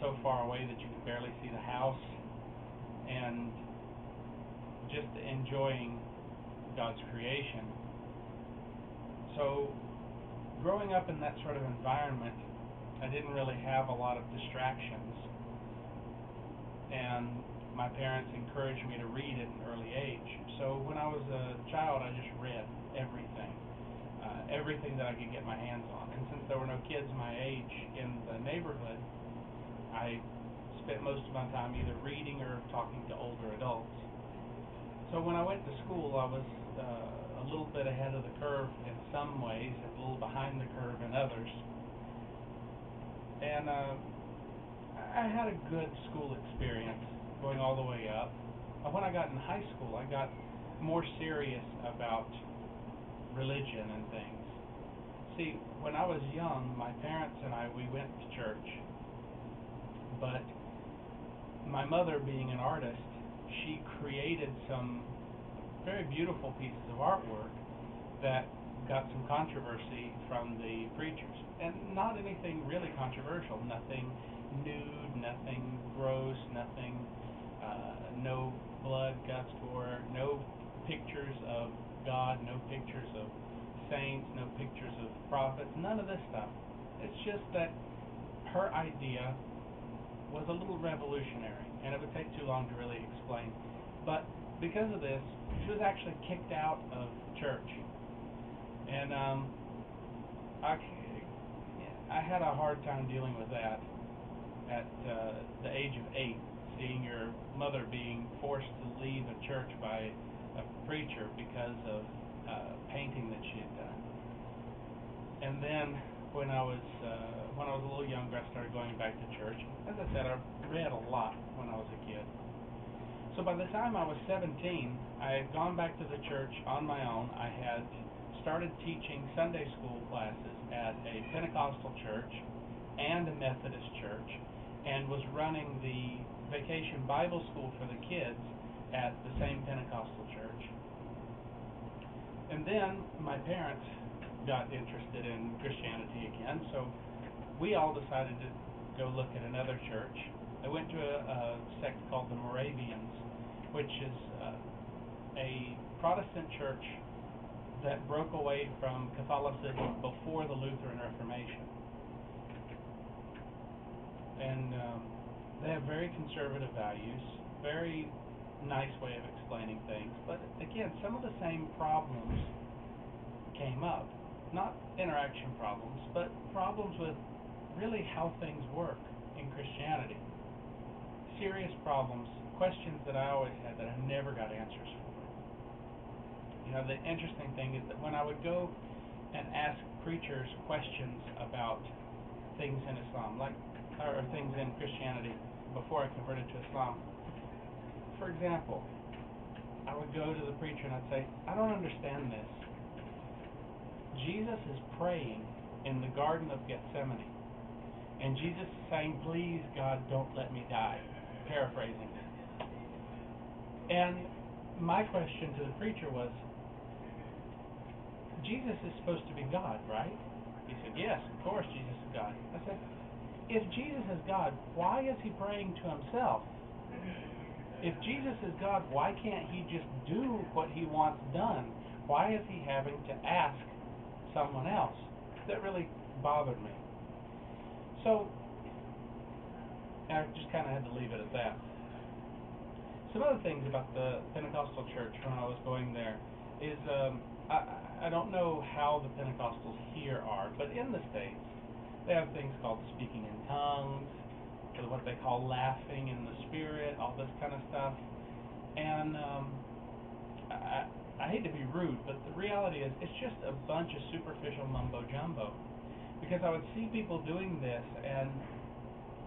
so far away that you could barely see the house, and just enjoying God's creation. So growing up in that sort of environment, I didn't really have a lot of distractions, and my parents encouraged me to read at an early age. So when I was a child, I just read everything that I could get my hands on. And since there were no kids my age in the neighborhood, I spent most of my time either reading or talking to older adults. So when I went to school, I was a little bit ahead of the curve in some ways, and a little behind the curve in others. And I had a good school experience going all the way up. When I got in high school, I got more serious about religion and things. See, when I was young, my parents and we went to church, but my mother, being an artist, she created some very beautiful pieces of artwork that got some controversy from the preachers. And not anything really controversial, nothing nude, nothing gross, nothing, no blood, guts, gore, no pictures of God, no pictures of saints, no pictures of prophets, none of this stuff. It's just that her idea was a little revolutionary, and it would take too long to really explain. But because of this, she was actually kicked out of church. And I had a hard time dealing with that at the age of 8, seeing your mother being forced to leave a church by a preacher because of painting that she had done. And then when I was a little younger, I started going back to church. As I said, I read a lot when I was a kid. So by the time I was 17, I had gone back to the church on my own. I had started teaching Sunday school classes at a Pentecostal church and a Methodist church, and was running the vacation Bible school for the kids at the same Pentecostal church. And then my parents got interested in Christianity again, so we all decided to go look at another church. I went to a sect called the Moravians, which is a Protestant church that broke away from Catholicism before the Lutheran Reformation. And they have very conservative values, very nice way of explaining things, but again, some of the same problems came up. Not interaction problems, but problems with really how things work in Christianity. Serious problems, questions that I always had that I never got answers for. You know, the interesting thing is that when I would go and ask preachers questions about things in Islam, or things in Christianity before I converted to Islam, for example, I would go to the preacher and I'd say, I don't understand this. Jesus is praying in the Garden of Gethsemane, and Jesus is saying, please, God, don't let me die. Paraphrasing. And my question to the preacher was, Jesus is supposed to be God, right? He said, yes, of course Jesus is God. I said, if Jesus is God, why is he praying to himself? If Jesus is God, why can't he just do what he wants done? Why is he having to ask someone else? That really bothered me. So I just kind of had to leave it at that. Some other things about the Pentecostal church when I was going there is I don't know how the Pentecostals here are, but in the States they have things called speaking in tongues, or what they call laughing in the spirit, all this kind of stuff. And I hate to be rude, but the reality is it's just a bunch of superficial mumbo-jumbo. Because I would see people doing this, and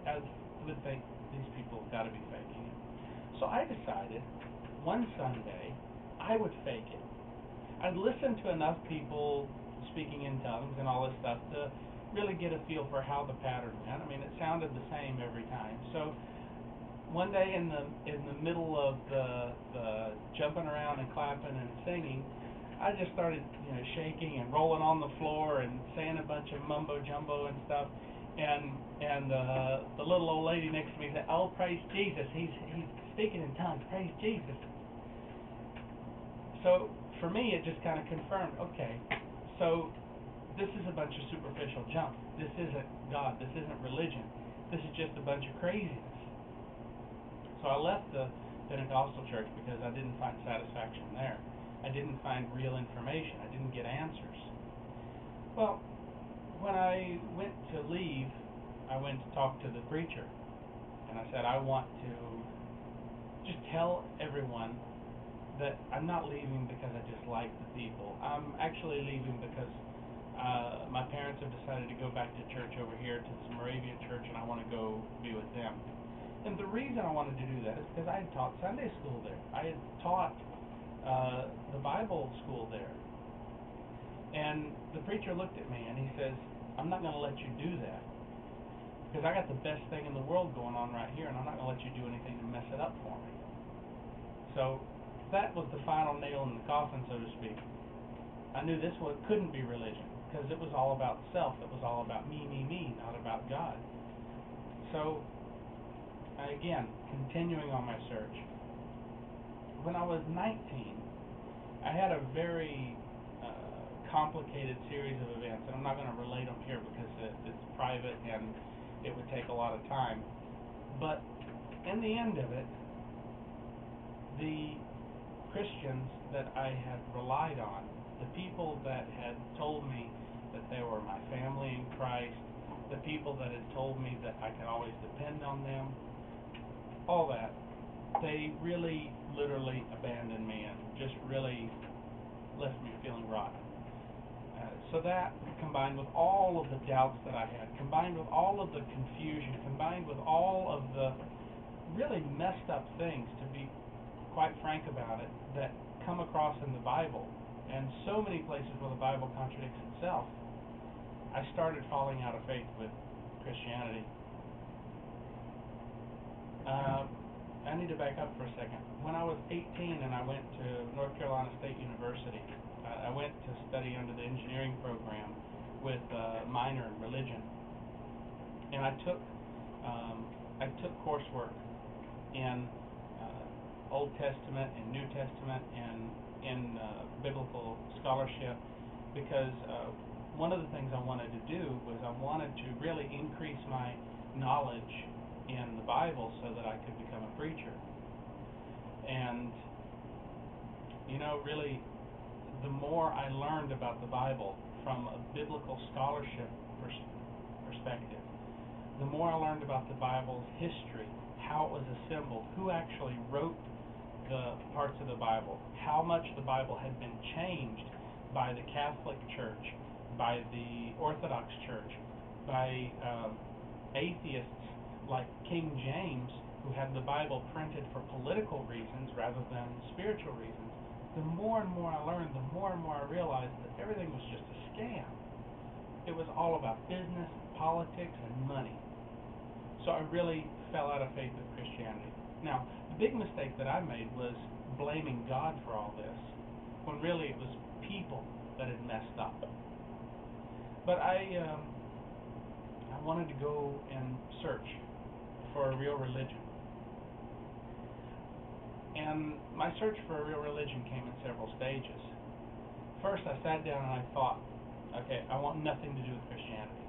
I would think, these people have got to be faking it. So I decided, one Sunday, I would fake it. I'd listen to enough people speaking in tongues and all this stuff to really get a feel for how the pattern went. I mean, it sounded the same every time. So one day in the middle of the jumping around and clapping and singing, I just started, shaking and rolling on the floor and saying a bunch of mumbo jumbo and stuff. And the little old lady next to me said, "Oh, praise Jesus! He's speaking in tongues. Praise Jesus!" So for me, it just kind of confirmed. Okay, so this is a bunch of superficial junk. This isn't God. This isn't religion. This is just a bunch of craziness. So I left the Pentecostal church because I didn't find satisfaction there. I didn't find real information. I didn't get answers. Well, when I went to leave, I went to talk to the preacher, and I said, I want to just tell everyone that I'm not leaving because I just like the people. I'm actually leaving because my parents have decided to go back to church over here, to this Moravian church, and I want to go be with them. And the reason I wanted to do that is because I had taught Sunday school there. I had taught the Bible school there. And the preacher looked at me and he says, I'm not going to let you do that because I got the best thing in the world going on right here, and I'm not going to let you do anything to mess it up for me. So that was the final nail in the coffin, so to speak. I knew this one couldn't be religion because it was all about self. It was all about me, not about God. So again, continuing on my search. When I was 19, I had a very complicated series of events, and I'm not going to relate them here because it's private and it would take a lot of time. But in the end of it, the Christians that I had relied on, the people that had told me that they were my family in Christ, the people that had told me that I could always depend on them, all that, they really literally abandoned me and just really left me feeling rotten. So that, combined with all of the doubts that I had, combined with all of the confusion, combined with all of the really messed up things, to be quite frank about it, that come across in the Bible, and so many places where the Bible contradicts itself, I started falling out of faith with Christianity. I need to back up for a second. When I was 18 and I went to North Carolina State University, I went to study under the engineering program with a minor in religion, and I took coursework in Old Testament and New Testament and in biblical scholarship because one of the things I wanted to do was I wanted to really increase my knowledge in the Bible so that I could become a preacher. And really, the more I learned about the Bible from a biblical scholarship perspective, the more I learned about the Bible's history, how it was assembled, who actually wrote the parts of the Bible, how much the Bible had been changed by the Catholic Church, by the Orthodox Church, by atheists like King James, who had the Bible printed for political reasons rather than spiritual reasons. The more and more I learned, the more and more I realized that everything was just a scam. It was all about business, politics, and money. So I really fell out of faith with Christianity. Now, the big mistake that I made was blaming God for all this, when really it was people that had messed up. But I wanted to go and search for a real religion. And my search for a real religion came in several stages. First, I sat down and I thought, okay, I want nothing to do with Christianity.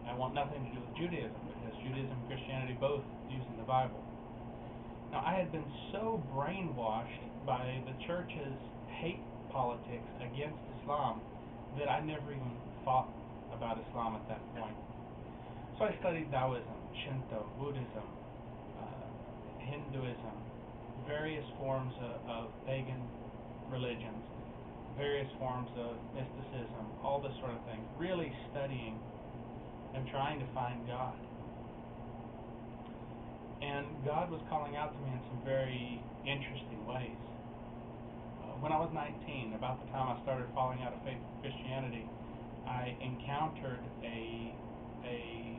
I want nothing to do with Judaism, because Judaism and Christianity both using the Bible. Now, I had been so brainwashed by the church's hate politics against Islam that I never even thought about Islam at that point. So I studied Taoism, Shinto, Buddhism, Hinduism, various forms of pagan religions, various forms of mysticism, all this sort of thing, really studying and trying to find God. And God was calling out to me in some very interesting ways. When I was 19, about the time I started falling out of faith with Christianity, I encountered a